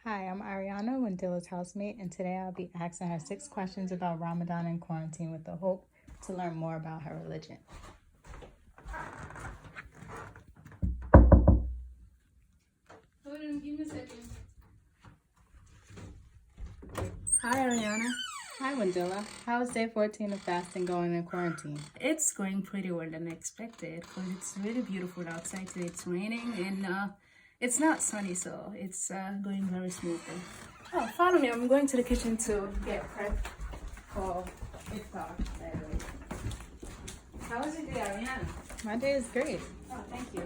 Hi, I'm Ariana, Wendila's housemate, and today I'll be asking her 6 questions about Ramadan and quarantine with the hope to learn more about her religion. Hold on, give me a second. Hi, Ariana. Hi, Wendila. How is day 14 of fasting going in quarantine? It's going pretty well than expected because it's really beautiful outside today. It's raining and it's not sunny, so it's going very smoothly. Oh, follow me. I'm going to the kitchen to get prepped for iftar. By the way. How was your day, Ariana? My day is great. Oh, thank you.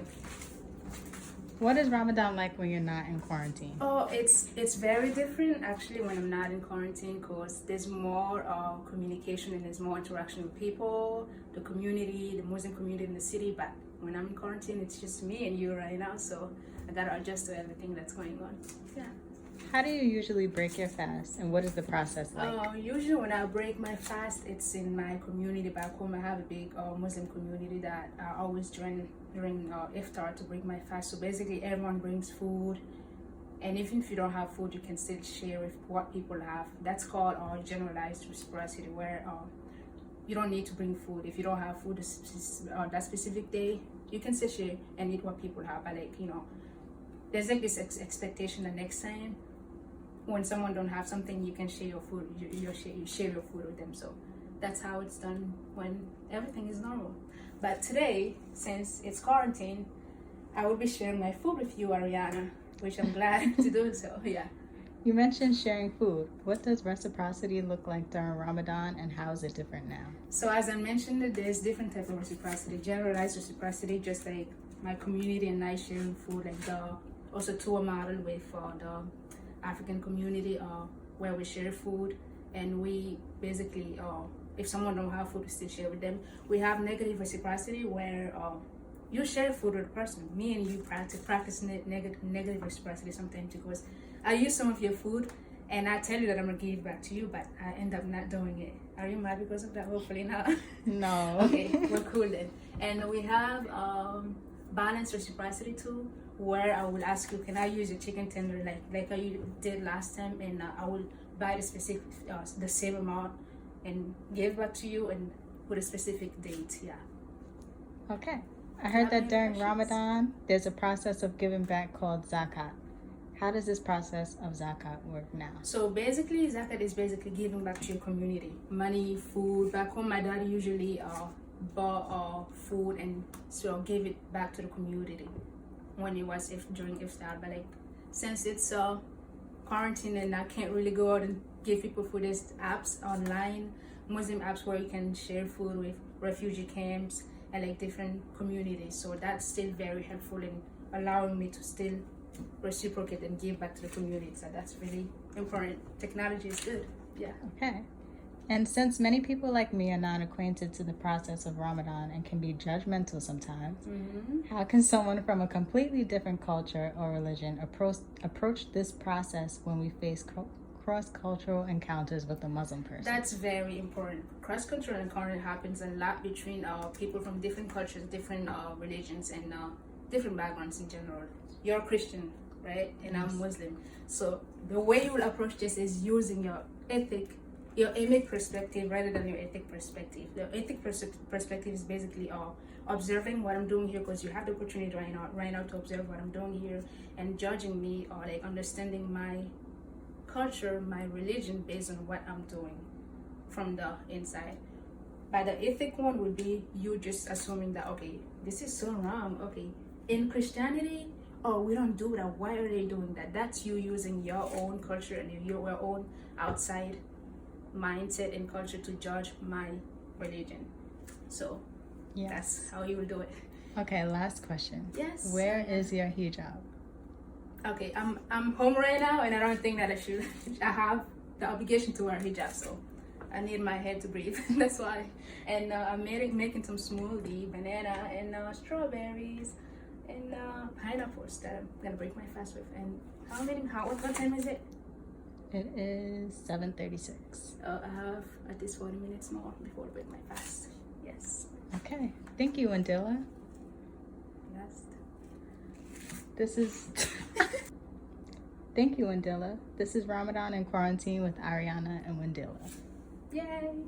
What is Ramadan like when you're not in quarantine? Oh, it's very different actually when I'm not in quarantine because there's more communication and there's more interaction with people, the community, the Muslim community in the city. But when I'm in quarantine, it's just me and you right now, so I gotta adjust to everything that's going on. Yeah. How do you usually break your fast, and what is the process like? Usually when I break my fast, it's in my community back home. I have a big Muslim community that I always join during iftar to break my fast. So basically, everyone brings food, and even if you don't have food, you can still share with what people have. That's called generalized reciprocity, where you don't need to bring food. If you don't have food that specific day, you can still share and eat what people have. But there's like this expectation the next time when someone don't have something, you can share your food. You share your food with them. So that's how it's done when everything is normal. But today, since it's quarantine, I will be sharing my food with you, Ariana, which I'm glad to do so. Yeah. You mentioned sharing food. What does reciprocity look like during Ramadan, and how is it different now? So as I mentioned, there's different type of reciprocity. Generalized reciprocity, just like my community and I sharing food, like also to a model with the African community where we share food, and we basically if someone don't have food, we still share with them. We have negative reciprocity where you share food with a person. Me and you practice negative reciprocity sometimes because I use some of your food and I tell you that I'm gonna give it back to you, but I end up not doing it. Are you mad because of that? Hopefully not. No. Okay, we're cool then. And we have balanced reciprocity too, where I will ask you, can I use your chicken tender like I did last time, and I will buy the specific the same amount and give back to you and with a specific date. Yeah. Okay. I Do you heard have that any during questions? Ramadan, there's a process of giving back called zakat. How does this process of zakat work now? So basically, zakat is basically giving back to your community, money, food. Back home, my dad usually bought food and so give it back to the community when it was during iftar. But like since it's quarantine and I can't really go out and give people food, there's apps online, Muslim apps where you can share food with refugee camps and like different communities. So that's still very helpful in allowing me to still reciprocate and give back to the community. So that's really important. Technology is good. Yeah. Okay. And since many people like me are not acquainted to the process of Ramadan and can be judgmental sometimes, how can someone from a completely different culture or religion approach this process when we face cross-cultural encounters with a Muslim person? That's very important. Cross-cultural encounter happens a lot between people from different cultures, different religions, and different backgrounds in general. You're Christian, right? And I'm Muslim. So the way you will approach this is using your emic perspective rather than your ethic perspective. The ethic perspective is basically observing what I'm doing here, because you have the opportunity right now to observe what I'm doing here, and judging me or like understanding my culture, my religion based on what I'm doing from the inside. But the ethic one would be you just assuming that, okay, this is so wrong. Okay, in Christianity, oh, we don't do that. Why are they doing that? That's you using your own culture and your own outside mindset and culture to judge my religion. So Yes. that's how you will do it. Okay, last question. Yes. Where is your hijab? Okay, I'm home right now, and I don't think that I should. I have the obligation to wear hijab, so I need my head to breathe. That's why. And I'm making some smoothie, banana and strawberries and pineapples that I'm gonna break my fast with. And what time is it? It is 7:36. I have at least 40 minutes more before I break my fast. Yes. Okay. Thank you, Wendila. Yes. This is Thank you, Wendilla. This is Ramadan in Quarantine with Ariana and Wendilla. Yay!